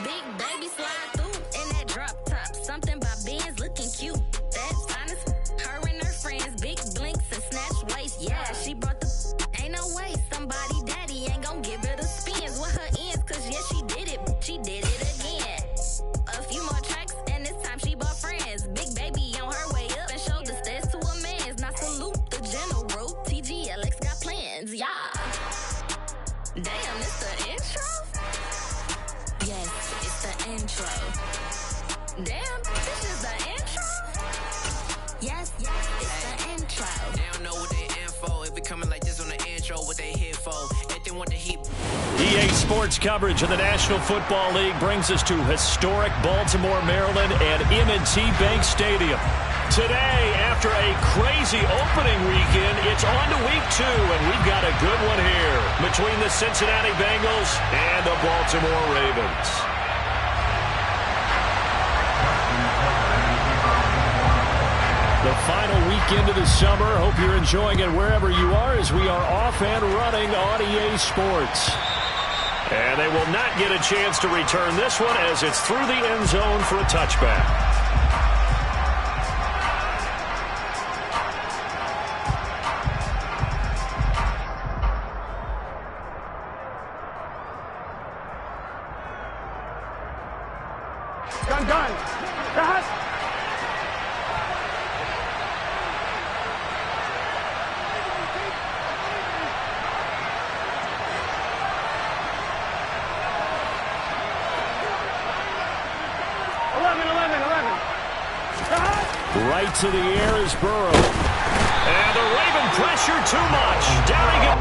Big baby slide through in that drop top. Something by Benz looking cute. That's honest. Her and her friends, big blinks and snatch waist. Yeah, she brought the. Ain't no way somebody daddy ain't gon' give it a spins with her ends. Cause yeah, she did it. She did it again. A few more tracks and this time she bought friends. Big baby on her way up and showed the stairs to a man's. Now salute the general. TGLX got plans. Yeah. Damn, it's the intro? Yes, it's the intro. Damn, this is the intro? Yes, it's the intro. They don't know what they in for. If we coming like this on the intro, what they here for. If they want the heat. EA Sports coverage of the National Football League brings us to historic Baltimore, Maryland and M&T Bank Stadium. Today, after a crazy opening weekend, it's on to week 2, and we've got a good one here between the Cincinnati Bengals and the Baltimore Ravens. The final weekend of the summer. Hope you're enjoying it wherever you are as we are off and running on EA Sports. And they will not get a chance to return this one as it's through the end zone for a touchback. Gun. That. 11. Right to the air is Burrow. And the Raven pressure too much. Down he goes.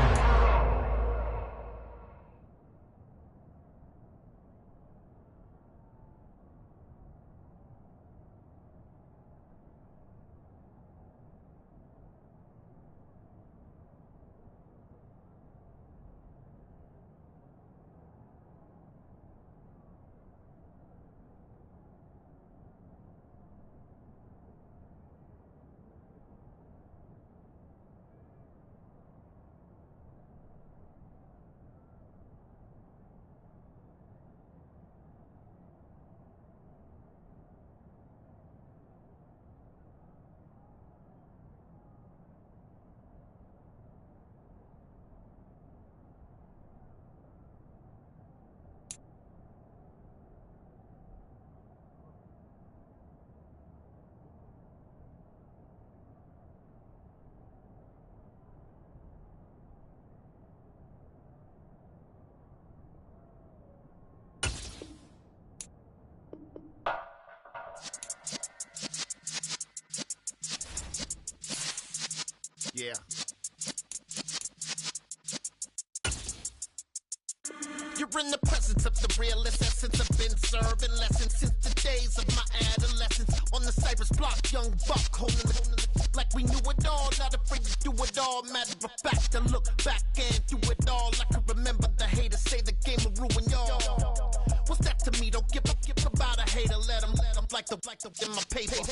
Yeah. You're in the presence of the realest essence. I've been serving lessons since the days of my adolescence. On the Cypress block, young buck holding the like we knew it all. Not afraid to do it all. Matter of fact, to look back and do it all. I can remember the haters say the game will ruin y'all. What's that to me? Don't give about a hater. Let them like the in my paper.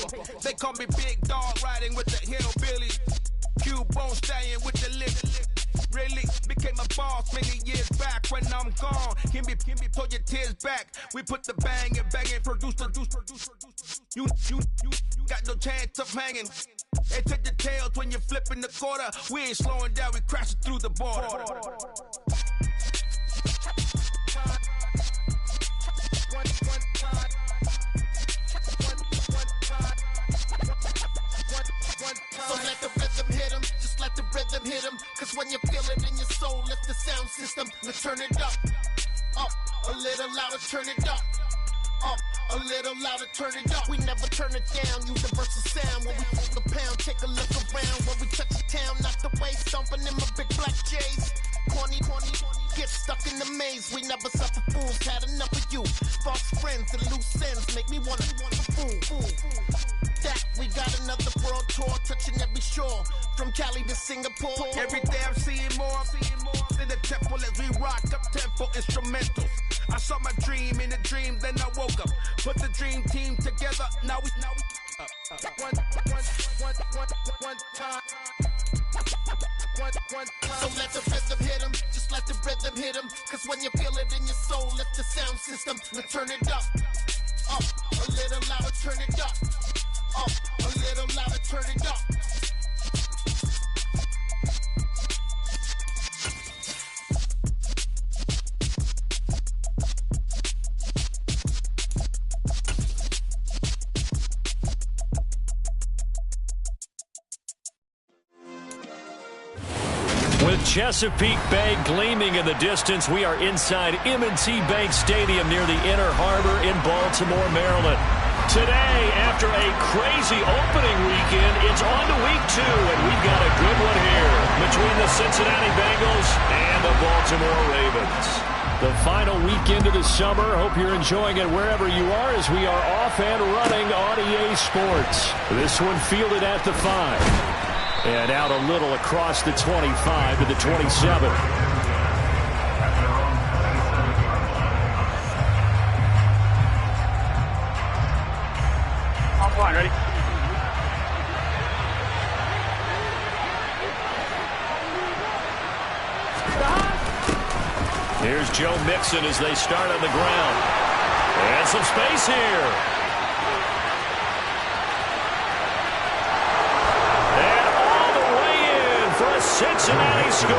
They call me Big Dog, riding with the hillbillies. Cubone staying with the lip. Really became a boss many years back. When I'm gone, can me pull your tears back. We put the bang and produce. You got no chance of hanging. They take the tails when you're flipping the quarter. We ain't slowing down, we crashing through the border. So let the rhythm hit 'em, just let the rhythm hit 'em. Cause when you feel it in your soul, lift the sound system. Let's turn it up, a little louder, turn it up, a little louder, turn it up. We never turn it down, universal sound. When we fuck the pound, take a look around. When we touch the town, not the way, stomping in my big black J's. Corny, get stuck in the maze. We never suffer fools, had enough of you. False friends and loose ends make me wanna fool. That we got another world tour, touching every shore, from Cali to Singapore. Every day I'm seeing more in the temple as we rock up tempo instrumentals. I saw my dream in a dream, then I woke up. Put the dream team together. Now we one time. So let the rhythm hit them, just let the rhythm hit them. Cause when you feel it in your soul, lift the sound system and turn it up. Up, a little louder, turn it up. Up, a little louder, turn it up. With Chesapeake Bay gleaming in the distance, we are inside M&T Bank Stadium near the Inner Harbor in Baltimore, Maryland. Today, after a crazy opening weekend, it's on to week 2, and we've got a good one here between the Cincinnati Bengals and the Baltimore Ravens. The final weekend of the summer. Hope you're enjoying it wherever you are as we are off and running on EA Sports. This one fielded at the 5. And out a little across the 25 to the 27. I'm fine, ready? Here's Joe Mixon as they start on the ground. And some space here. Cincinnati score.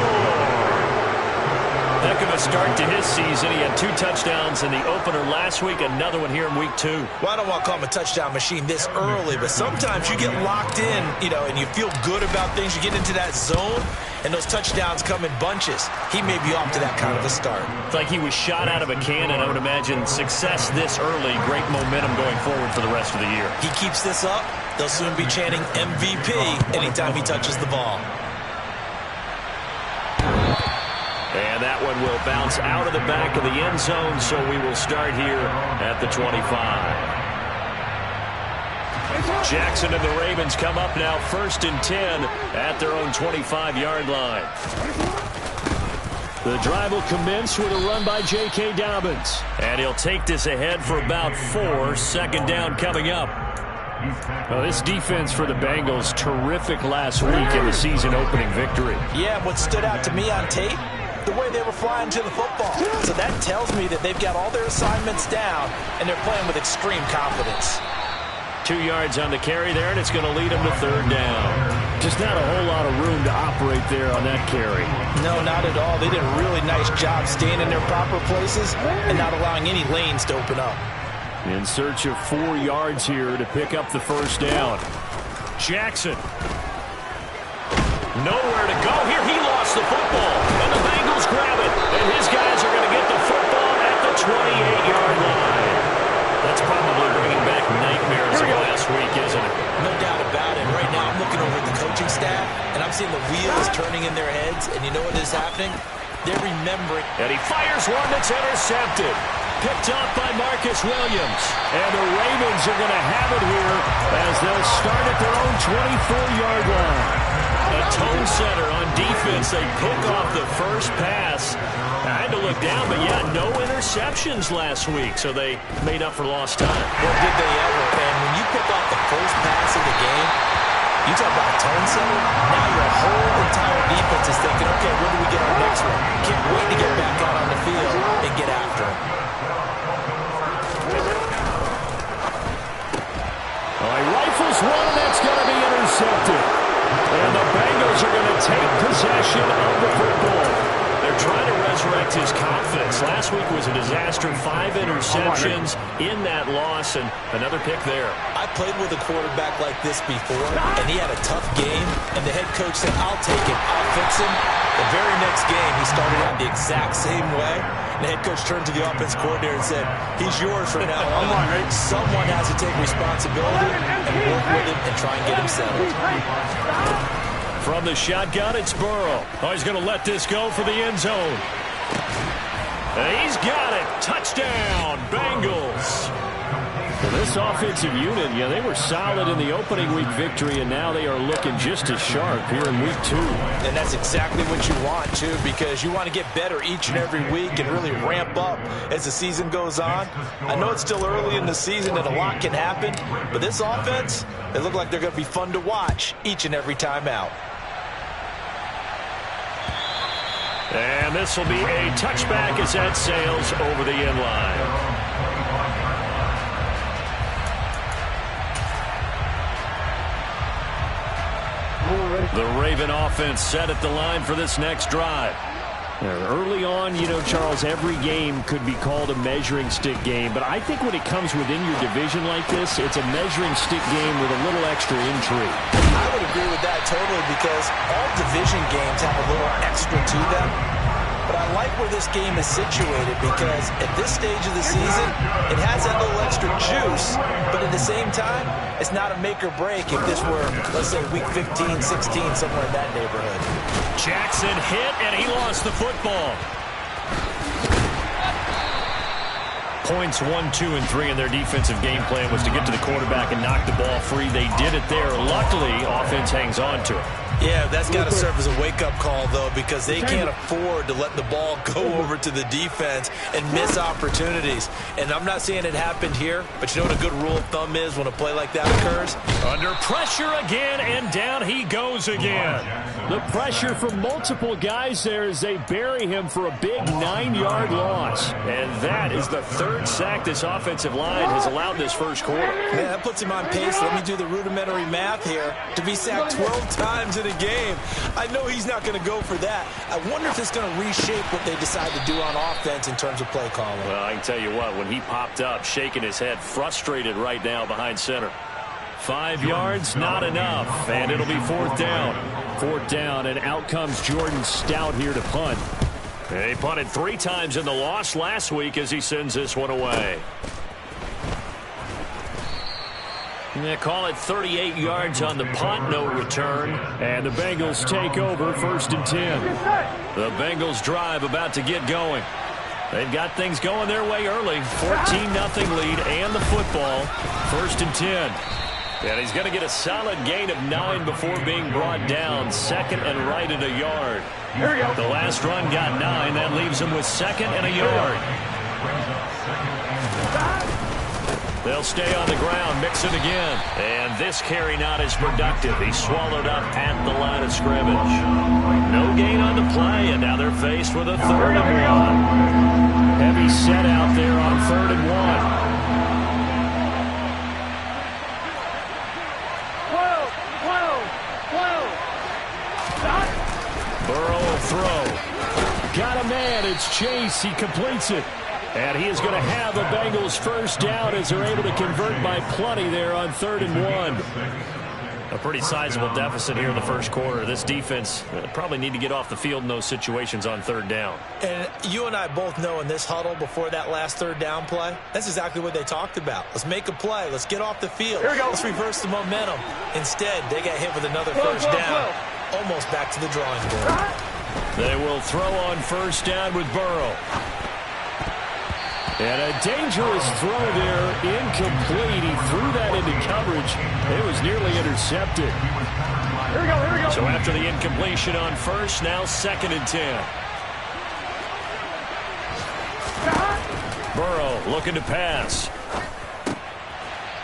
Heck of a start to his season. He had 2 touchdowns in the opener last week, another one here in week 2. Well, I don't want to call him a touchdown machine this early, but sometimes you get locked in, and you feel good about things. You get into that zone, and those touchdowns come in bunches. He may be off to that kind of a start. It's like he was shot out of a cannon. I would imagine success this early, great momentum going forward for the rest of the year. He keeps this up, they'll soon be chanting MVP anytime he touches the ball. And that one will bounce out of the back of the end zone, so we will start here at the 25. Jackson and the Ravens come up now 1st and 10 at their own 25-yard line. The drive will commence with a run by J.K. Dobbins. And he'll take this ahead for about 4. Second down coming up. Well, this defense for the Bengals, terrific last week in the season-opening victory. Yeah, what stood out to me on tape, the way they were flying to the football. So that tells me that they've got all their assignments down, and they're playing with extreme confidence. 2 yards on the carry there, and it's going to lead them to 3rd down. Just not a whole lot of room to operate there on that carry. No, not at all. They did a really nice job staying in their proper places and not allowing any lanes to open up. In search of 4 yards here to pick up the 1st down. Jackson. Nowhere to go here. He lost the football. And the Bengals grab it. And his guys are going to get the football at the 28-yard line. That's probably bringing back nightmares of last week, isn't it? No doubt about it. Right now I'm looking over at the coaching staff, and I'm seeing the wheels turning in their heads. And you know what is happening? They're remembering. And he fires one that's intercepted. Picked up by Marcus Williams. And the Ravens are going to have it here as they'll start at their own 24-yard line. A tone setter on defense. They pick off the first pass. I had to look down, but yeah, no interceptions last week, so they made up for lost time. Well, did they ever? And when you pick off the first pass of the game, you talk about a tone setter. Now your whole entire defense is thinking, okay, when do we get our next one? Can't wait to get back out on the field and get after him. He rifles one, and that's going to be intercepted. And the Bengals are going to take possession of the football. They're trying to resurrect his confidence. Last week was a disaster. 5 interceptions in that loss, and another pick there. I played with a quarterback like this before, and he had a tough game, and the head coach said, I'll take him, I'll fix him. The very next game, he started out the exact same way. And the head coach turned to the offense coordinator and said, he's yours from now on. Someone has to take responsibility and work with him and try and get him settled. From the shotgun, it's Burrow. Oh, he's going to let this go for the end zone. And he's got it. Touchdown, Bengals. Well, this offensive unit, yeah, they were solid in the opening week victory, and now they are looking just as sharp here in week 2. And that's exactly what you want, too, because you want to get better each and every week and really ramp up as the season goes on. I know it's still early in the season and a lot can happen, but this offense, they look like they're going to be fun to watch each and every time out. And this will be a touchback as that sails over the end line. The Raven offense set at the line for this next drive. Early on, you know, Charles, every game could be called a measuring stick game, but I think when it comes within your division like this, it's a measuring stick game with a little extra intrigue. I would agree with that totally because all division games have a little extra to them. But I like where this game is situated because at this stage of the season, it has that little extra juice, but at the same time, it's not a make or break if this were, let's say, week 15, 16, somewhere in that neighborhood. Jackson hit, and he lost the football. Points 1, 2, and 3 in their defensive game plan was to get to the quarterback and knock the ball free. They did it there. Luckily, offense hangs on to it. Yeah, that's got to serve as a wake-up call, though, because they can't afford to let the ball go over to the defense and miss opportunities. And I'm not saying it happened here, but you know what a good rule of thumb is when a play like that occurs? Under pressure again, and down he goes again. The pressure from multiple guys there as they bury him for a big 9-yard loss. And that is the third sack this offensive line has allowed this first quarter. Man, that puts him on pace. Let me do the rudimentary math here. To be sacked 12 times in a game, I know he's not going to go for that. I wonder if it's going to reshape what they decide to do on offense in terms of play calling. Well, I can tell you what, when he popped up, shaking his head, frustrated right now behind center. 5 yards, not enough, and it'll be fourth down. Fourth down, and out comes Jordan Stout here to punt. And he punted 3 times in the loss last week as he sends this one away. They call it 38 yards on the punt, no return. And the Bengals take over, first and 10. The Bengals drive about to get going. They've got things going their way early. 14-0 lead and the football. First and 10. And he's going to get a solid gain of 9 before being brought down. Second and right at a yard. Here we go. The last run got 9. That leaves him with second and a yard. They'll stay on the ground, mix it again. And this carry not as productive. He's swallowed up at the line of scrimmage. No gain on the play, and now they're faced with a 3rd and 1. Heavy set out there on 3rd and 1. Burrow will throw. Got a man. It's Chase. He completes it. And he is going to have the Bengals first down as they're able to convert by plenty there on 3rd and 1. A pretty sizable deficit here in the first quarter. This defense probably need to get off the field in those situations on 3rd down. And you and I both know in this huddle before that last 3rd down play, that's exactly what they talked about. Let's make a play. Let's get off the field. Let's reverse the momentum. Instead, they got hit with another first down. Almost back to the drawing board. They will throw on first down with Burrow. And a dangerous throw there, incomplete. He threw that into coverage. It was nearly intercepted. Here we go. So after the incompletion on first, now 2nd and 10. Burrow looking to pass.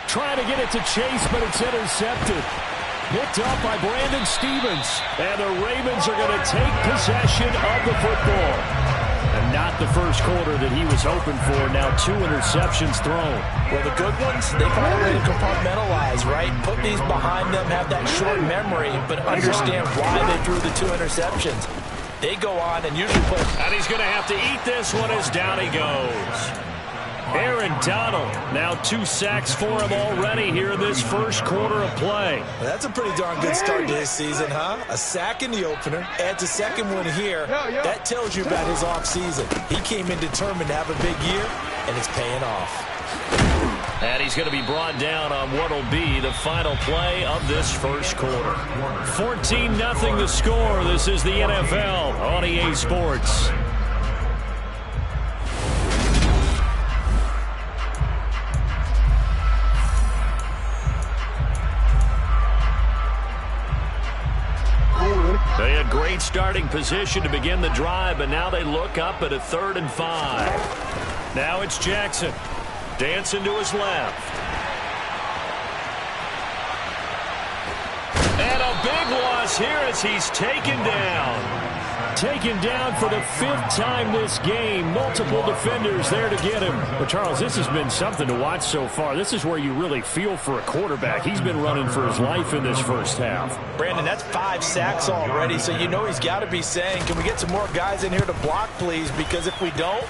Trying to get it to Chase, but it's intercepted. Picked up by Brandon Stevens. And the Ravens are going to take possession of the football. And not the first quarter that he was hoping for. Now 2 interceptions thrown. Well, the good ones, they find a way to compartmentalize, right? Put these behind them, have that short memory, but understand why they threw the 2 interceptions. They go on and usually put... And he's going to have to eat this one as down he goes. Aaron Donald, now 2 sacks for him already here in this first quarter of play. Well, that's a pretty darn good start to his season, huh? A sack in the opener, adds a second one here. That tells you about his offseason. He came in determined to have a big year, and it's paying off. And he's going to be brought down on what will be the final play of this first quarter. 14-0 the score. This is the NFL on EA Sports. They had great starting position to begin the drive, but now they look up at a 3rd and 5. Now it's Jackson. Dancing to his left. And a big loss here as he's taken down. taken down for the 5th time this game. Multiple defenders there to get him. But, Charles, this has been something to watch so far. This is where you really feel for a quarterback. He's been running for his life in this first half. Brandon, that's 5 sacks already, so you know he's got to be saying, can we get some more guys in here to block, please? Because if we don't,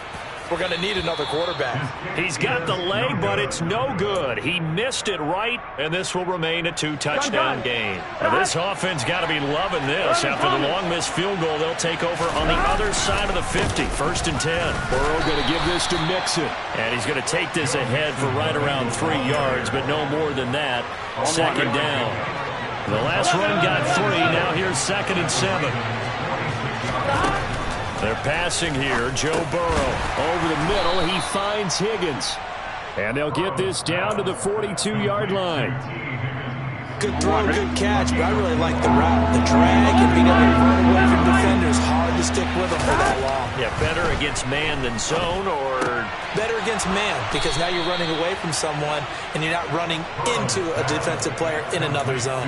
we're going to need another quarterback. He's got the leg, but it's no good. He missed it right, and this will remain a 2-touchdown game. Now, this offense got to be loving this. After the long missed field goal, they'll take over on the other side of the 50. 1st and 10. Burrow going to give this to Mixon. And he's going to take this ahead for right around 3 yards, but no more than that. 2nd down. The last run got 3. Now here's 2nd and 7. They're passing here. Joe Burrow over the middle. He finds Higgins. And they'll get this down to the 42-yard line. Good throw, good catch, but I really like the route. The drag and being able to run away from defenders. Hard to stick with them for that long. Yeah, better against man than zone, or better against man, because now you're running away from someone and you're not running into a defensive player in another zone.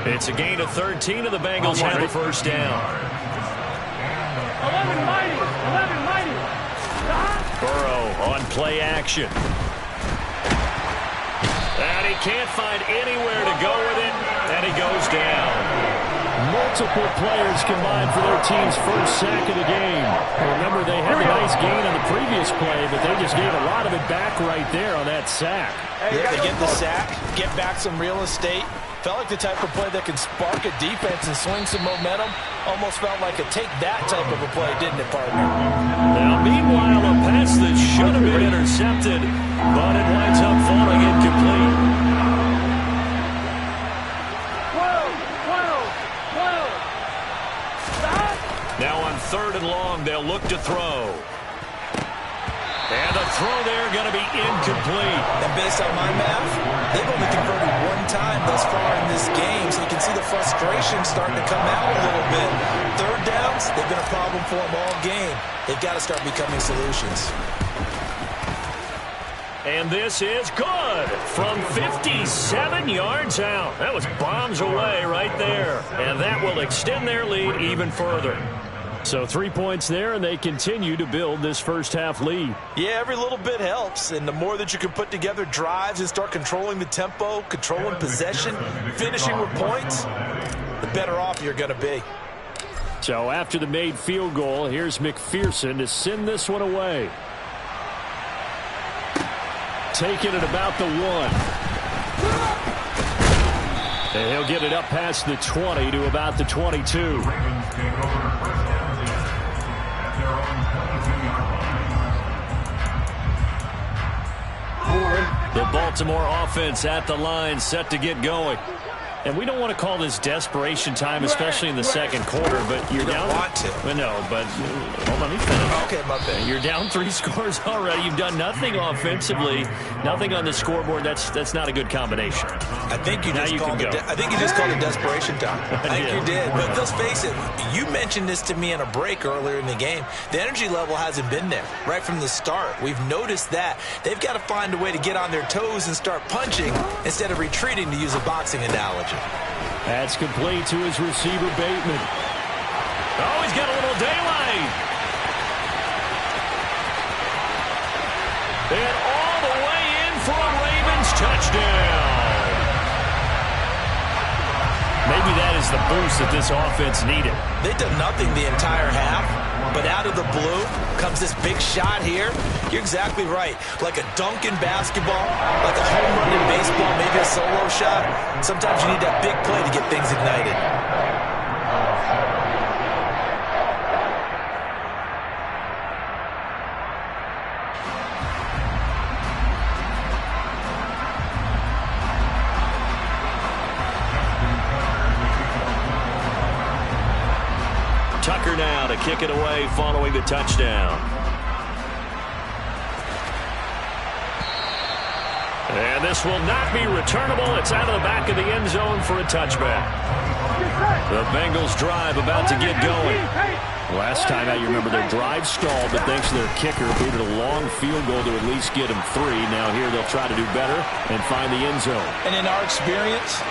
It's a gain of 13, and the Bengals have a 1st down. 11 mighty. Burrow on play action. And he can't find anywhere to go with it, and he goes down. Multiple players combined for their team's first sack of the game. Remember, they had a nice gain on the previous play, but they just gave a lot of it back right there on that sack. Yeah, they get the sack, get back some real estate. Felt like the type of play that can spark a defense and swing some momentum. Almost felt like a take-that type of a play, didn't it, partner? Now, meanwhile, a pass that should have been intercepted, but it winds up falling incomplete. Now on 3rd and long, they'll look to throw. And the throw there going to be incomplete. And based on my math, they've only converted 1 time thus far in this game, so you can see the frustration starting to come out a little bit. 3rd downs, they've been a problem for them all game. They've got to start becoming solutions. And this is good from 57 yards out. That was bombs away right there. And that will extend their lead even further. So 3 points there, and they continue to build this first half lead. Yeah, every little bit helps, and the more that you can put together drives and start controlling the tempo, controlling possession, finishing with points, the better off you're going to be. So after the made field goal, here's McPherson to send this one away. Taking it about the 1. And he'll get it up past the 20 to about the 22. The Baltimore offense at the line, set to get going. And we don't want to call this desperation time, especially in the 2nd quarter, but you're down. Want to. Well, no, but hold on, let me finish. Okay, my bad. You're down 3 scores already. You've done nothing offensively, nothing on the scoreboard. That's not a good combination. I think you just called it. I think you just called it desperation time. I think you did. But let's face it. You mentioned this to me in a break earlier in the game. The energy level hasn't been there right from the start. We've noticed that they've got to find a way to get on their toes and start punching instead of retreating, to use a boxing analogy. That's complete to his receiver, Bateman. Oh, he's got a little daylight. And all the way in for a Ravens touchdown. Maybe that is the boost that this offense needed. They've done nothing the entire half, but out of the blue comes this big shot here. You're exactly right. Like a dunk in basketball, like a home run in baseball, maybe a solo shot. Sometimes you need that big play to get things ignited. Tucker now to kick it away following the touchdown. And this will not be returnable. It's out of the back of the end zone for a touchback. The Bengals drive about to get going. Last time out, you remember their drive stalled, but thanks to their kicker, booted a long field goal to at least get them 3. Now here they'll try to do better and find the end zone. And in our experience,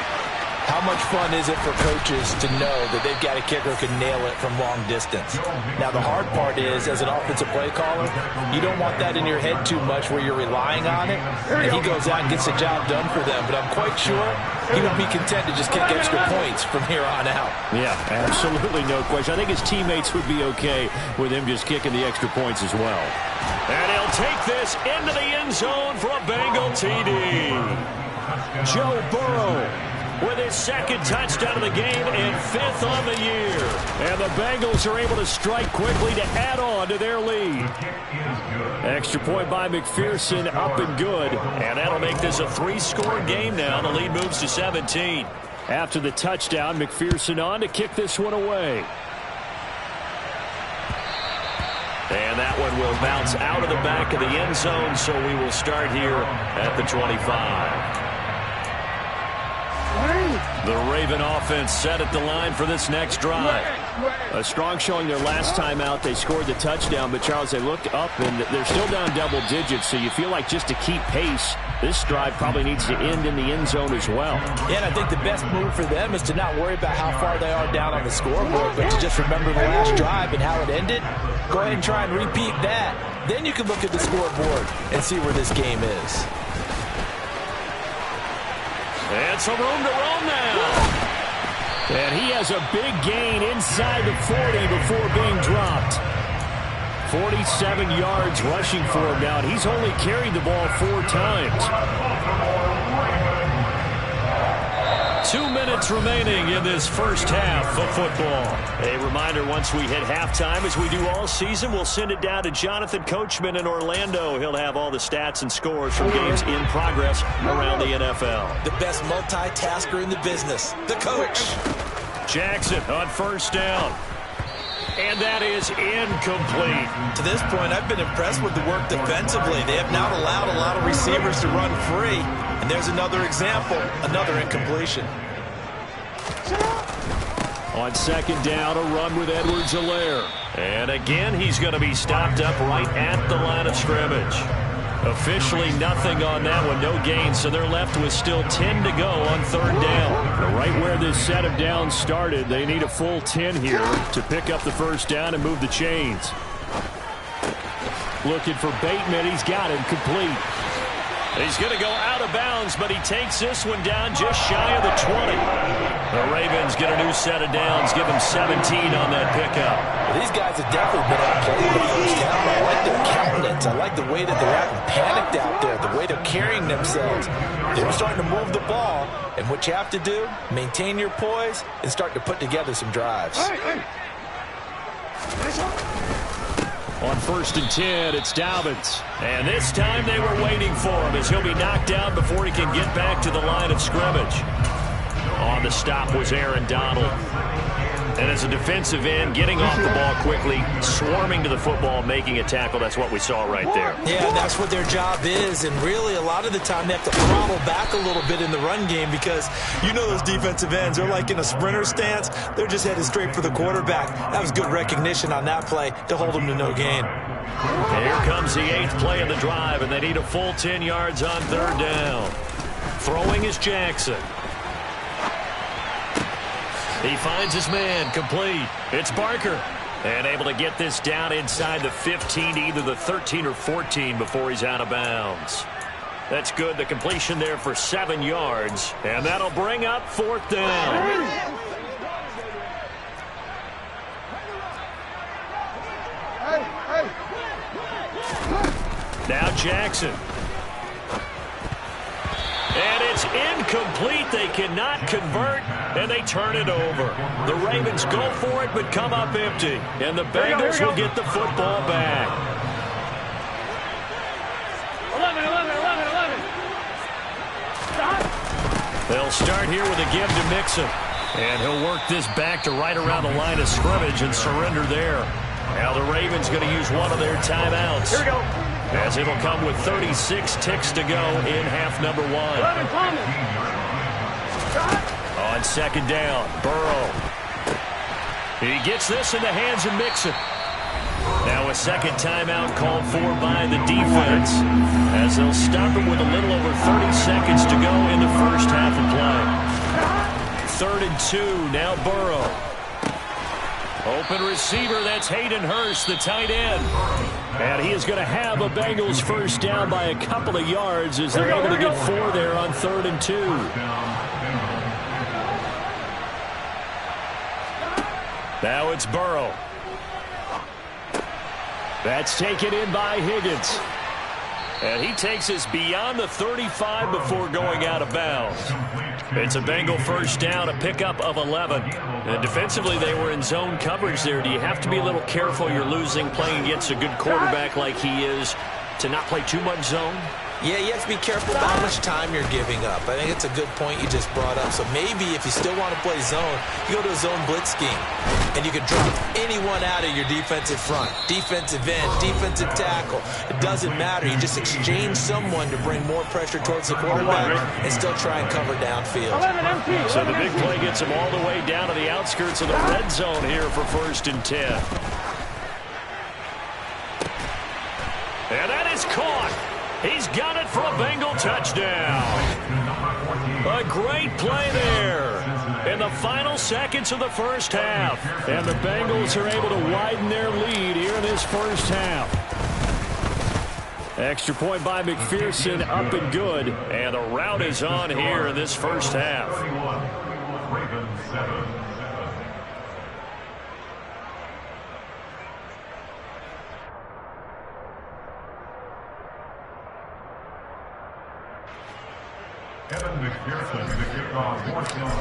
How much fun is it for coaches to know that they've got a kicker who can nail it from long distance? Now, the hard part is, as an offensive play caller, you don't want that in your head too much where you're relying on it, and he goes out and gets the job done for them. But I'm quite sure he would be content to just kick extra points from here on out. Yeah, absolutely no question. I think his teammates would be okay with him just kicking the extra points as well. And he'll take this into the end zone for a Bengal TD. Joe Burrow with his second touchdown of the game and 5th on the year. And the Bengals are able to strike quickly to add on to their lead. Extra point by McPherson, up and good. And that'll make this a 3-score game now. The lead moves to 17. After the touchdown, McPherson on to kick this one away. And that one will bounce out of the back of the end zone, so we will start here at the 25. The Raven offense set at the line for this next drive. A strong showing their last time out. They scored the touchdown, but Charles, they looked up and they're still down double digits, so you feel like just to keep pace, this drive probably needs to end in the end zone as well. Yeah, and I think the best move for them is to not worry about how far they are down on the scoreboard, but to just remember the last drive and how it ended. Go ahead and try and repeat that. Then you can look at the scoreboard and see where this game is. And some room to roam now. And he has a big gain inside the 40 before being dropped. 47 yards rushing for him now, and he's only carried the ball 4 times. 2 minutes remaining in this first half of football. A reminder, once we hit halftime, as we do all season, we'll send it down to Jonathan Coachman in Orlando. He'll have all the stats and scores from games in progress around the NFL. The best multitasker in the business, the coach. Jackson on first down. And that is incomplete. To this point, I've been impressed with the work defensively. They have not allowed a lot of receivers to run free. And there's another example, another incompletion. On second down, a run with Edwards-Helaire. And again, he's going to be stopped up right at the line of scrimmage. Officially nothing on that one, no gain, so they're left with still 10 to go on third down. Right where this set of downs started, they need a full 10 here to pick up the first down and move the chains. Looking for Bateman, he's got him complete. He's going to go out of bounds, but he takes this one down just shy of the 20. The Ravens get a new set of downs, give him 17 on that pickup. Well, these guys have definitely been outplayed the first half. I like their countenance. I like the way that they're acting panicked out there, the way they're carrying themselves. They're starting to move the ball, and what you have to do, maintain your poise and start to put together some drives. On first and 10, it's Dobbins. And this time they were waiting for him as he'll be knocked down before he can get back to the line of scrimmage. On the stop was Aaron Donald. And as a defensive end, getting off the ball quickly, swarming to the football, making a tackle. That's what we saw right there. Yeah, that's what their job is. And really, a lot of the time, they have to throttle back a little bit in the run game because you know those defensive ends, they're like in a sprinter stance. They're just headed straight for the quarterback. That was good recognition on that play to hold them to no gain. Here comes the 8th play of the drive, and they need a full 10 yards on third down. Throwing is Jackson. He finds his man, complete. It's Barker. And able to get this down inside the 15 to either the 13 or 14 before he's out of bounds. That's good. The completion there for 7 yards. And that'll bring up fourth down. Now Jackson. And it's incomplete. They cannot convert, and they turn it over. The Ravens go for it, but come up empty. And the Bengals will get the football back. 11. Stop. They'll start here with a give to Mixon. And he'll work this back to right around the line of scrimmage and surrender there. Now the Ravens going to use one of their timeouts. Here we go. As it'll come with 36 ticks to go in half number 1. 11, Thomas. On second down, Burrow. He gets this in the hands of Mixon. Now a second timeout called for by the defense, as they'll stop it with a little over 30 seconds to go in the first half of play. 3rd and 2. Now Burrow. Open receiver, that's Hayden Hurst, the tight end. And he is going to have a Bengals first down by a couple of yards as they're able to get 4 there on 3rd and 2. Now it's Burrow. That's taken in by Higgins. And he takes us beyond the 35 before going out of bounds. It's a Bengal first down, a pickup of 11. And defensively, they were in zone coverage there. Do you have to be a little careful you're losing playing against a good quarterback like he is to not play too much zone? Yeah, you have to be careful about how much time you're giving up. I think it's a good point you just brought up. So maybe if you still want to play zone, you go to a zone blitz scheme. And you can drop anyone out of your defensive front. Defensive end, defensive tackle. It doesn't matter. You just exchange someone to bring more pressure towards the quarterback and still try and cover downfield. So the big play gets him all the way down to the outskirts of the red zone here for 1st and 10. And that is caught. He's got it for a Bengal touchdown. A great play there in the final seconds of the first half. And the Bengals are able to widen their lead here in this first half. Extra point by McPherson, up and good. And the rout is on here in this first half.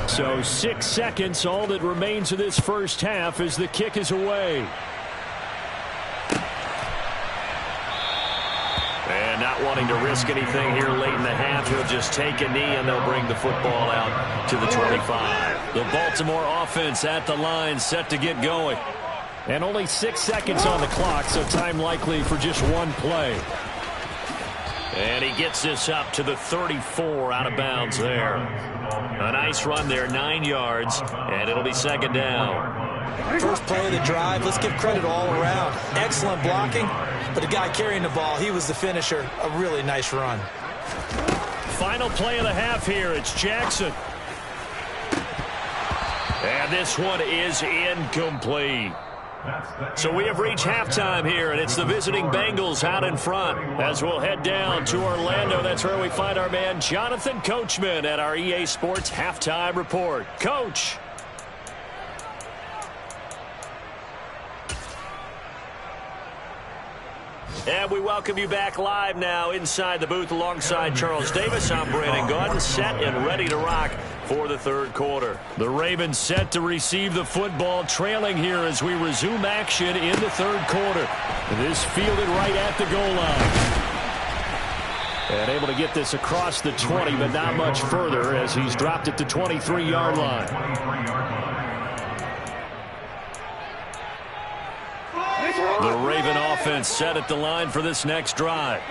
So 6 seconds, all that remains of this first half as the kick is away. And not wanting to risk anything here late in the half, he'll just take a knee and they'll bring the football out to the 25. The Baltimore offense at the line, set to get going. And only 6 seconds on the clock, so time likely for just one play. And he gets this up to the 34 out of bounds there. A nice run there, 9 yards, and it'll be 2nd down. First play of the drive, let's give credit all around. Excellent blocking, but the guy carrying the ball, he was the finisher. A really nice run. Final play of the half here, it's Jackson. And this one is incomplete. So we have reached halftime here, and it's the visiting Bengals out in front. As we'll head down to Orlando, that's where we find our man Jonathan Coachman at our EA Sports Halftime Report. Coach. And we welcome you back live now inside the booth alongside Charles Davis. I'm Brandon Gaudin, set and ready to rock for the 3rd quarter. The Ravens set to receive the football, trailing here as we resume action in the 3rd quarter. This fielded right at the goal line. And able to get this across the 20, but not much further as he's dropped it to 23-yard line. The Raven offense set at the line for this next drive.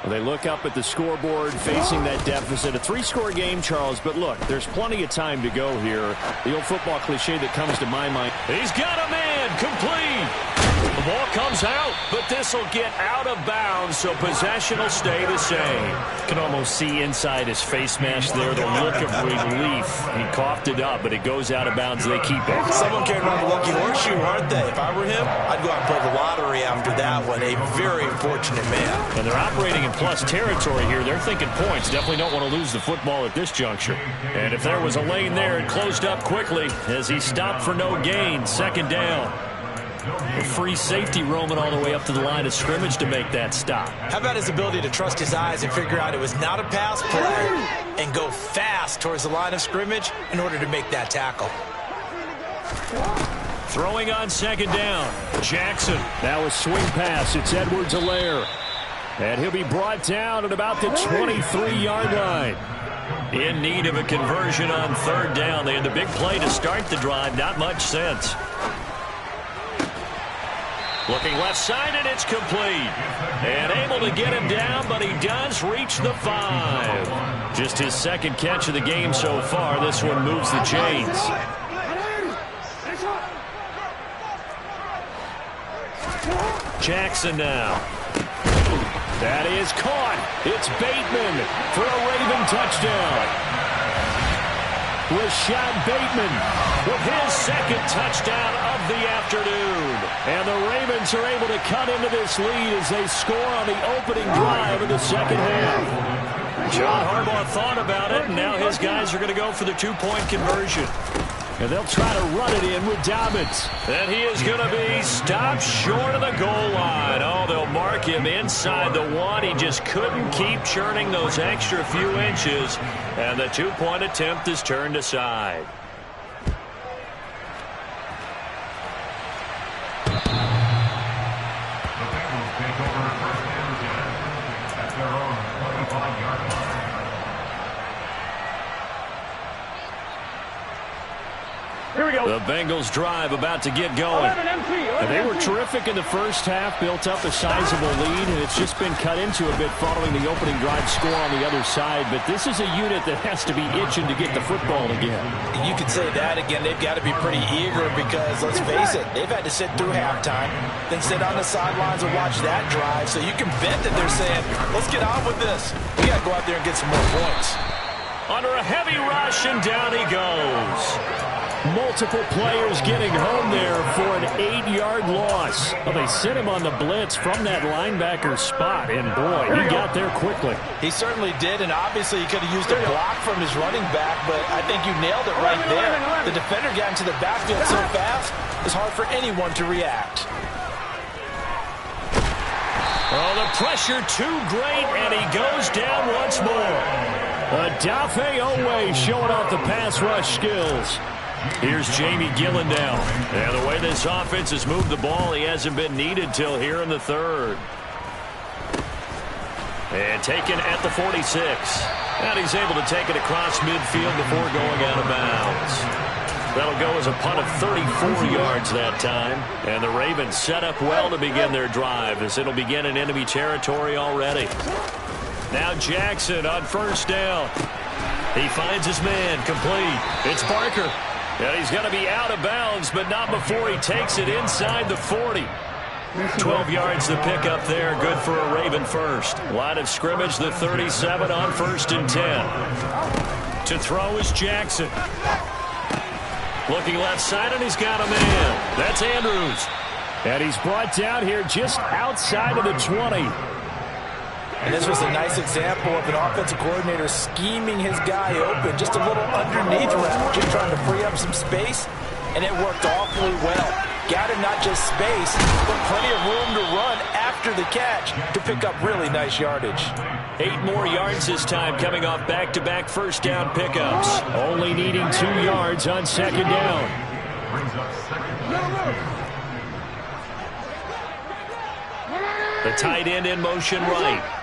They look up at the scoreboard facing that deficit. A 3-score game, Charles, but look, there's plenty of time to go here. The old football cliche that comes to my mind. He's got a man, complete. The ball comes out, but this will get out of bounds, so possession will stay the same. You can almost see inside his face mask there the look of relief. He coughed it up, but it goes out of bounds. They keep it. Someone carried around the lucky horseshoe, aren't they? If I were him, I'd go out and play the lottery after that one. A very fortunate man. And they're operating in plus territory here. They're thinking points. Definitely don't want to lose the football at this juncture. And if there was a lane there, it closed up quickly as he stopped for no gain. 2nd down. A free safety roaming all the way up to the line of scrimmage to make that stop. How about his ability to trust his eyes and figure out it was not a pass play and go fast towards the line of scrimmage in order to make that tackle. Throwing on 2nd down. Jackson. Now a swing pass. It's Edwards-Helaire. And he'll be brought down at about the 23-yard line. In need of a conversion on 3rd down. They had the big play to start the drive. Not much sense. Looking left side, and it's complete. And able to get him down, but he does reach the 5. Just his 2nd catch of the game so far. This one moves the chains. Jackson now. That is caught. It's Bateman for a Raven touchdown. Rashad Bateman with his second touchdown of the afternoon. And the Ravens are able to cut into this lead as they score on the opening drive of the second half. John Harbaugh thought about it, and now his guys are going to go for the two-point conversion. And they'll try to run it in with Dobbins. And he is going to be stopped short of the goal line. Oh, they'll mark him inside the one. He just couldn't keep churning those extra few inches. And the two-point attempt is turned aside. Here we go. The Bengals drive about to get going. And they were terrific in the first half, built up a sizable lead, and it's just been cut into a bit following the opening drive score on the other side. But this is a unit that has to be itching to get the football again. You could say that again. They've got to be pretty eager because, let's face it, they've had to sit through halftime, then sit on the sidelines and watch that drive. So you can bet that they're saying, let's get on with this. We got to go out there and get some more points. Under a heavy rush, and down he goes. Multiple players getting home there for an 8-yard loss. Well, they sent him on the blitz from that linebacker spot, and boy, he got there quickly. He certainly did, and obviously he could have used a block from his running back, but I think you nailed it right there. The defender got into the backfield so fast, it's hard for anyone to react. Oh, the pressure too great, and he goes down once more. Odafe Oweh showing off the pass rush skills. Here's Jamie Gillendow. And the way this offense has moved the ball, he hasn't been needed till here in the third. And taken at the 46. And he's able to take it across midfield before going out of bounds. That'll go as a punt of 34 yards that time. And the Ravens set up well to begin their drive as it'll begin in enemy territory already. Now Jackson on first down. He finds his man complete. It's Barker. And he's going to be out of bounds, but not before he takes it inside the 40. 12 yards to pick up there. Good for a Raven first. Line of scrimmage, the 37 on 1st and 10. To throw is Jackson. Looking left side, and he's got a man. That's Andrews. And he's brought down here just outside of the 20. And this was a nice example of an offensive coordinator scheming his guy open, just a little underneath route, just trying to free up some space, and it worked awfully well. Got him not just space, but plenty of room to run after the catch to pick up really nice yardage. 8 more yards this time, coming off back-to-back first down pickups. Only needing 2 yards on second down. The tight end in motion right.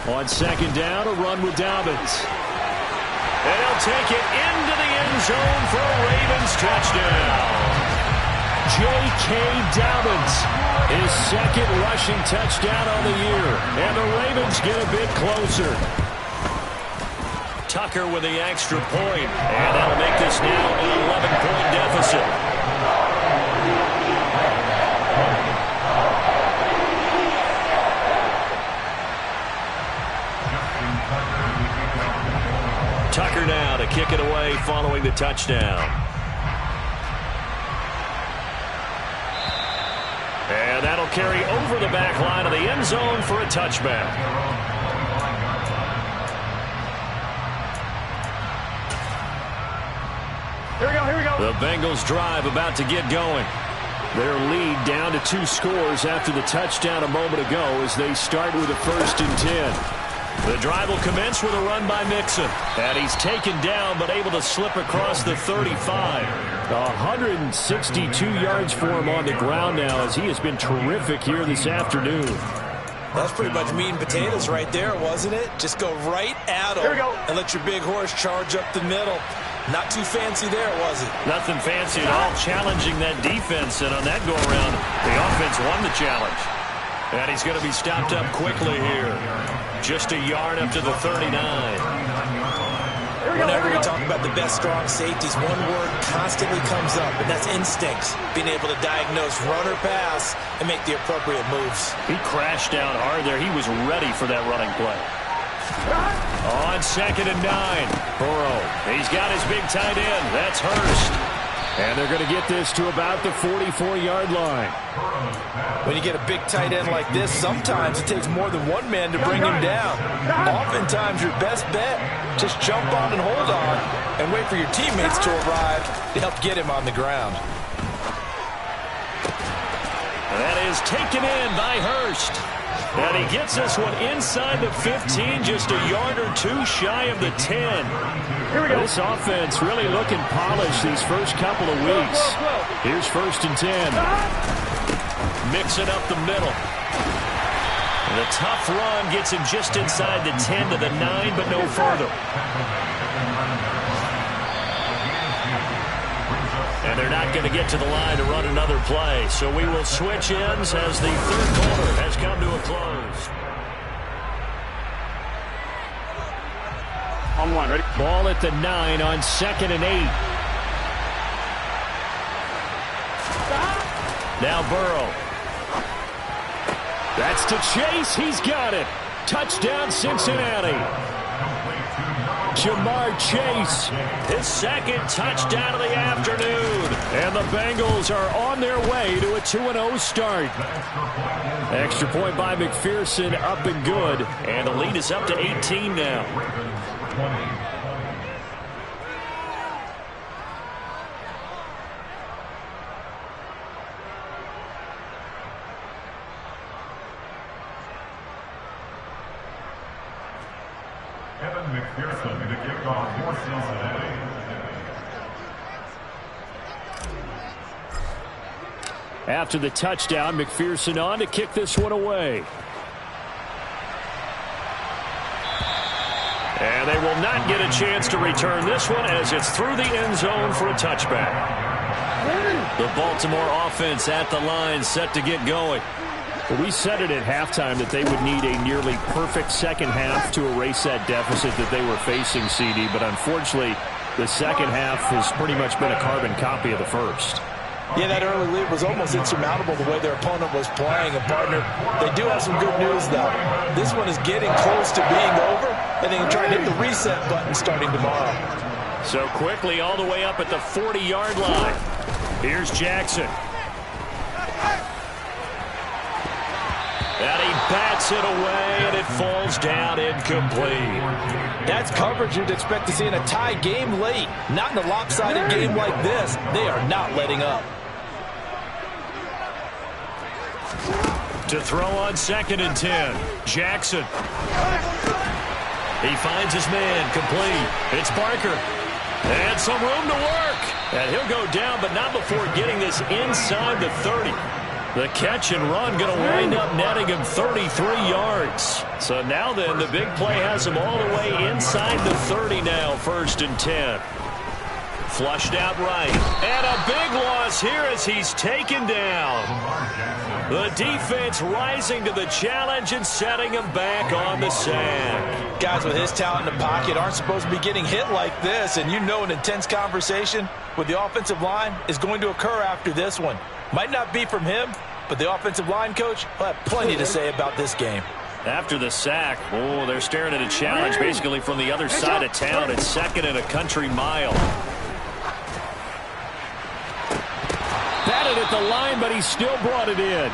On second down, a run with Dobbins. And he'll take it into the end zone for a Ravens touchdown. J.K. Dobbins, his second rushing touchdown on the year. And the Ravens get a bit closer. Tucker with the extra point. And that'll make this now an 11-point deficit. Tucker now to kick it away following the touchdown. And that'll carry over the back line of the end zone for a touchback. Here we go, here we go. The Bengals drive about to get going. Their lead down to 2 scores after the touchdown a moment ago as they start with a 1st and 10. The drive will commence with a run by Mixon. And he's taken down but able to slip across the 35. 162 yards for him on the ground now as he has been terrific here this afternoon. That's pretty much meat and potatoes right there, wasn't it? Just go right at him and let your big horse charge up the middle. Not too fancy there, was it? Nothing fancy at all, challenging that defense. And on that go-around, the offense won the challenge. And he's going to be stopped up quickly here. Just a yard up to the 39. Whenever we talk about the best strong safeties, one word constantly comes up, and that's instincts. Being able to diagnose run or pass and make the appropriate moves. He crashed down hard there. He was ready for that running play. On 2nd and 9, Burrow. He's got his big tight end. That's Hurst. And they're going to get this to about the 44-yard line. When you get a big tight end like this, sometimes it takes more than one man to bring him down. Oftentimes, your best bet, just jump on and hold on and wait for your teammates to arrive to help get him on the ground. That is taken in by Hurst. And he gets this one inside the 15, just a yard or two shy of the 10. This offense really looking polished these first couple of weeks. Here's 1st and 10. Mix it up the middle. And a tough run gets him just inside the 10 to the 9, but no further. And they're not going to get to the line to run another play. So we will switch ends as the 3rd quarter has come to a close. On 1, ready? Ball at the 9 on 2nd and 8. Now Burrow. That's to Chase. He's got it. Touchdown, Cincinnati. Jamar Chase, his 2nd touchdown of the afternoon. And the Bengals are on their way to a 2-0 start. Extra point by McPherson, up and good. And the lead is up to 18 now. McPherson to kick off for Cincinnati. After the touchdown, McPherson on to kick this one away. And they will not get a chance to return this one as it's through the end zone for a touchback. The Baltimore offense at the line set to get going. We said it at halftime that they would need a nearly perfect second half to erase that deficit that they were facing, CD. But unfortunately, the second half has pretty much been a carbon copy of the first. Yeah, that early lead was almost insurmountable the way their opponent was playing. And, partner, they do have some good news, though. This one is getting close to being over, and they can try and hit the reset button starting tomorrow. So quickly all the way up at the 40-yard line. Here's Jackson. And he bats it away, and it falls down incomplete. That's coverage you'd expect to see in a tie game late. Not in a lopsided game like this. They are not letting up. To throw on 2nd and 10. Jackson. He finds his man, complete. It's Barker. And some room to work. And he'll go down, but not before getting this inside the 30. The catch and run going to wind up netting him 33 yards. So now then, the big play has him all the way inside the 30 now, 1st and 10. Flushed out right. And a big loss here as he's taken down. The defense rising to the challenge and setting him back on the sack. Guys with his talent in the pocket aren't supposed to be getting hit like this, and you know an intense conversation with the offensive line is going to occur after this one. Might not be from him, but the offensive line coach will have plenty to say about this game. After the sack, oh, they're staring at a challenge basically from the other side of town. It's 2nd and a country mile. Batted at the line, but he still brought it in.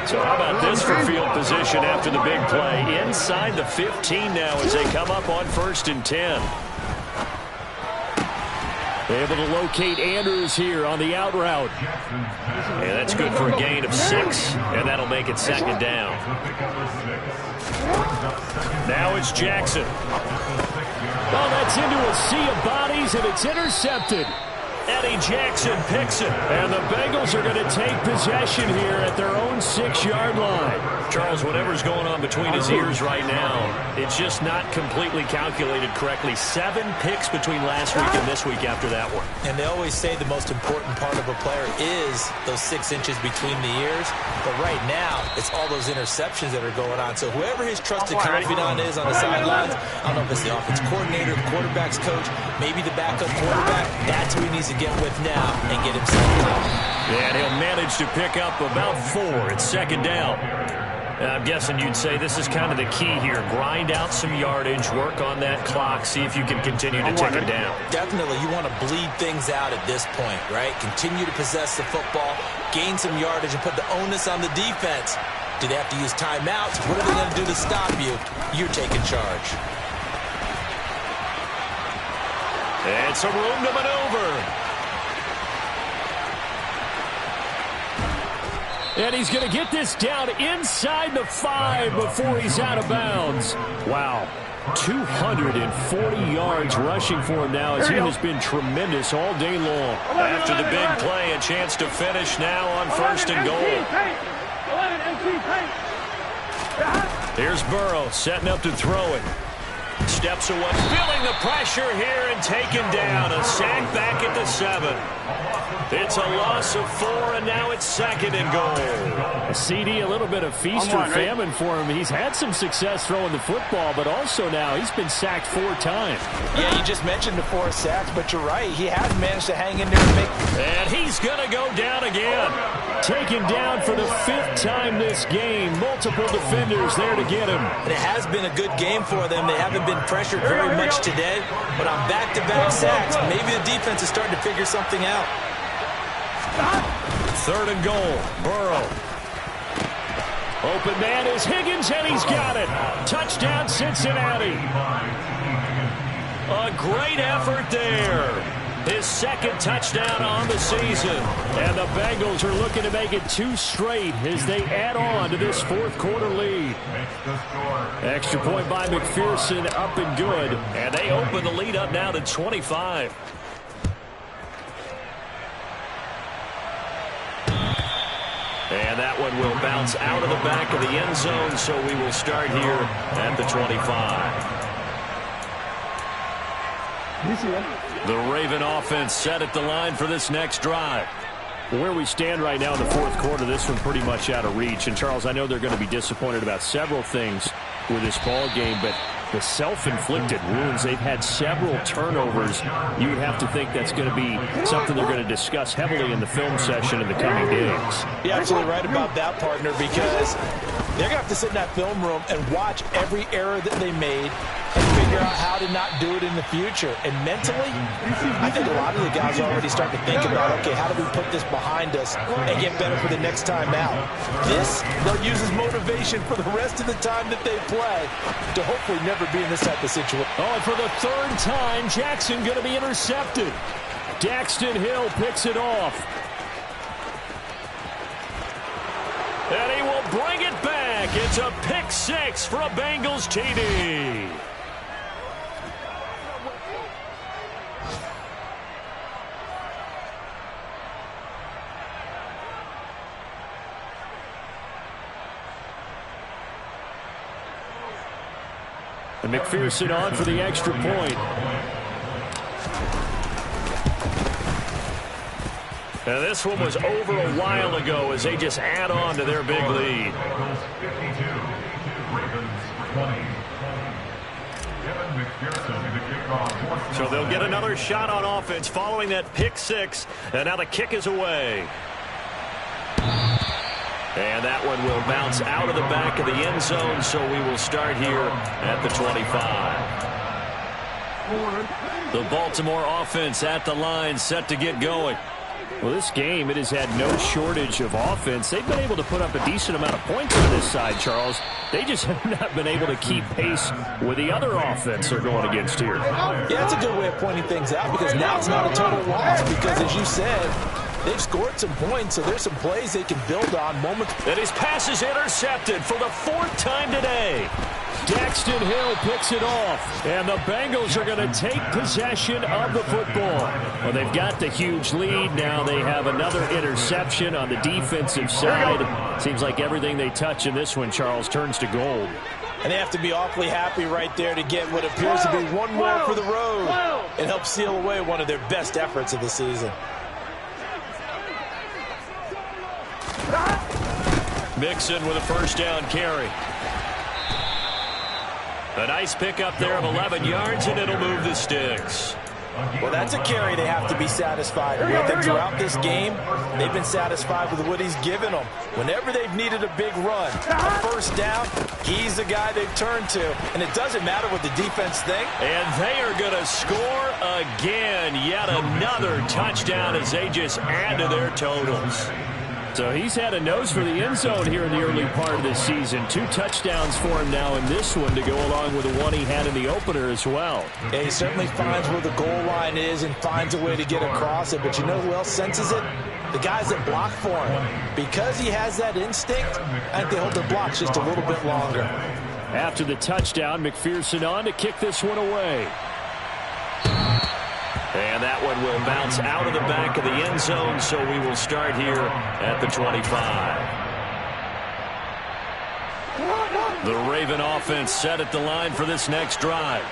So how about this for field position after the big play? Inside the 15 now as they come up on 1st and 10. Able to locate Andrews here on the out route. And that's good for a gain of 6, and that'll make it 2nd down. Now it's Jackson. Oh, that's into a sea of bodies, and it's intercepted. Eddie Jackson picks it. And the Bengals are going to take possession here at their own 6-yard line. Charles, whatever's going on between his ears right now, it's just not completely calculated correctly. 7 picks between last week and this week after that one. And they always say the most important part of a player is those 6 inches between the ears. But right now, it's all those interceptions that are going on. So whoever his trusted confidant is on the sidelines, I don't know if it's the offense coordinator, the quarterback's coach, maybe the backup quarterback, that's who he needs to get with now and get himself out. And he'll manage to pick up about 4. It's 2nd down. I'm guessing you'd say this is kind of the key here. Grind out some yardage, work on that clock, see if you can continue to take it down. Definitely, you want to bleed things out at this point, right? Continue to possess the football, gain some yardage, and put the onus on the defense. Do they have to use timeouts? What are they going to do to stop you? You're taking charge. And some room to maneuver. And he's going to get this down inside the 5 before he's out of bounds. Wow. 240 yards rushing for him now as he has been tremendous all day long. After the big play, a chance to finish now on 1st and goal. Here's Burrow setting up to throw it. Steps away, feeling the pressure here and taken down. A sack back at the 7. It's a loss of 4, and now it's 2nd and goal. A CD, a little bit of feast or famine for him. He's had some success throwing the football, but also now he's been sacked 4 times. Yeah, you just mentioned the 4 sacks, but you're right. He has managed to hang in there and make... And he's going to go down again. Taken down for the 5th time this game. Multiple defenders there to get him. And it has been a good game for them. They haven't been pressured very much today, but on back-to-back sacks, maybe the defense is starting to figure something out. 3rd and goal. Burrow. Open man is Higgins, and he's got it. Touchdown, Cincinnati. A great effort there. His 2nd touchdown on the season. And the Bengals are looking to make it 2 straight as they add on to this 4th quarter lead. Extra point by McPherson, up and good. And they open the lead up now to 25. And that one will bounce out of the back of the end zone, so we will start here at the 25. The Raven offense set at the line for this next drive. Where we stand right now in the 4th quarter, this one pretty much out of reach. And, Charles, I know they're going to be disappointed about several things with this ball game, but the self-inflicted wounds, they've had several turnovers. You would have to think that's going to be something they're going to discuss heavily in the film session in the coming days. You're absolutely right about that, partner, because they're going to have to sit in that film room and watch every error that they made and figure out how to not do it in the future. And mentally, I think a lot of the guys are already starting to think about, okay, how do we put this behind us and get better for the next time out? This, they'll use as motivation for the rest of the time that they play to hopefully never be in this type of situation. Oh, and for the 3rd time, Jackson going to be intercepted. Daxton Hill picks it off. And he will bring it back. It's a pick 6 for a Bengals TD. And McPherson on for the extra point. Now this one was over a while ago as they just add on to their big lead. So they'll get another shot on offense following that pick 6. And now the kick is away. And that one will bounce out of the back of the end zone, so we will start here at the 25. The Baltimore offense at the line, set to get going. Well, this game, it has had no shortage of offense. They've been able to put up a decent amount of points on this side, Charles. They just have not been able to keep pace with the other offense they're going against here. Yeah, that's a good way of pointing things out, because now it's not a total loss, because as you said, they've scored some points, so there's some plays they can build on moments. And his pass is intercepted for the 4th time today. Daxton Hill picks it off, and the Bengals are going to take possession of the football. Well, they've got the huge lead. Now they have another interception on the defensive side. Seems like everything they touch in this one, Charles, turns to gold. And they have to be awfully happy right there to get what appears to be one more for the road and help seal away one of their best efforts of the season. Mixon with a 1st down carry. A nice pickup there of 11 yards, and it'll move the sticks. Well, that's a carry they have to be satisfied with. And throughout this game, they've been satisfied with what he's given them. Whenever they've needed a big run, a first down, he's the guy they've turned to. And it doesn't matter what the defense thinks. And they are going to score again. Yet another touchdown as they just add to their totals. So he's had a nose for the end zone here in the early part of this season. 2 touchdowns for him now in this one to go along with the one he had in the opener as well. Yeah, he certainly finds where the goal line is and finds a way to get across it. But you know who else senses it? The guys that block for him. Because he has that instinct, I think they hold their blocks just a little bit longer. After the touchdown, McPherson on to kick this one away. And that one will bounce out of the back of the end zone, so we will start here at the 25. The Raven offense set at the line for this next drive.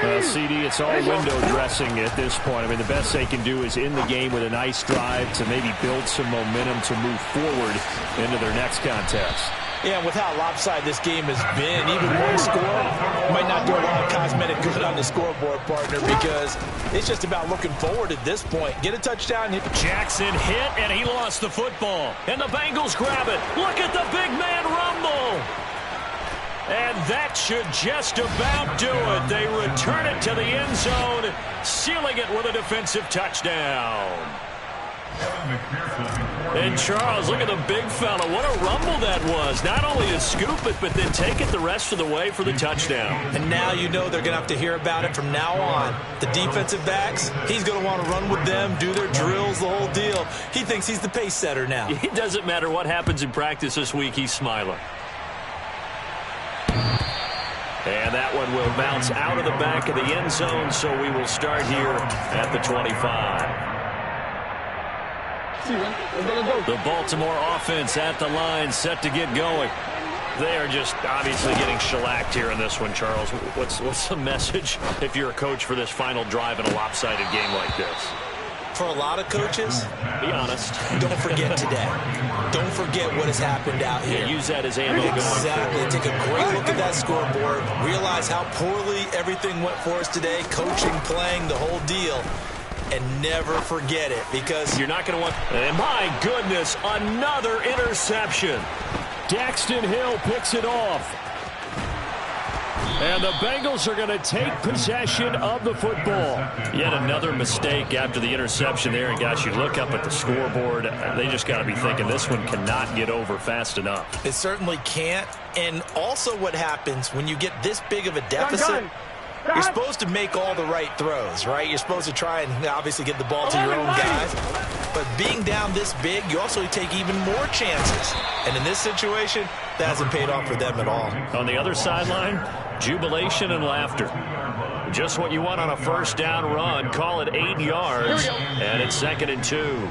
Well, CD, it's all window dressing at this point. I mean, the best they can do is in the game with a nice drive to maybe build some momentum to move forward into their next contest. Yeah, with how lopsided this game has been, even one score might not do a lot of cosmetic good on the scoreboard, partner, because it's just about looking forward at this point. Get a touchdown. Jackson hit, and he lost the football. And the Bengals grab it. Look at the big man rumble. And that should just about do it. They return it to the end zone, sealing it with a defensive touchdown. And Charles, look at the big fella. What a rumble that was. Not only to scoop it, but then take it the rest of the way for the touchdown. And now you know they're going to have to hear about it from now on. The defensive backs, he's going to want to run with them, do their drills, the whole deal. He thinks he's the pace setter now. It doesn't matter what happens in practice this week, he's smiling. And that one will bounce out of the back of the end zone, so we will start here at the 25. The Baltimore offense at the line, set to get going. They are just obviously getting shellacked here in this one, Charles. What's the message if you're a coach for this final drive in a lopsided game like this? For a lot of coaches, be honest. Don't forget today. Don't forget what has happened out here. Yeah, use that as ammo. Exactly. Take a great look at that scoreboard. Realize how poorly everything went for us today. Coaching, playing, the whole deal. And never forget it, because you're not going to want. And my goodness, another interception. Daxton Hill picks it off. And the Bengals are going to take possession of the football. Yet another mistake after the interception there. And gosh, you look up at the scoreboard, they just got to be thinking this one cannot get over fast enough. It certainly can't. And also what happens when you get this big of a deficit, you're supposed to make all the right throws, right? You're supposed to try and obviously get the ball to your own guys. But being down this big, you also take even more chances. And in this situation, that hasn't paid off for them at all. On the other sideline, jubilation and laughter. Just what you want on a first down run. Call it 8 yards. And it's 2nd and 2.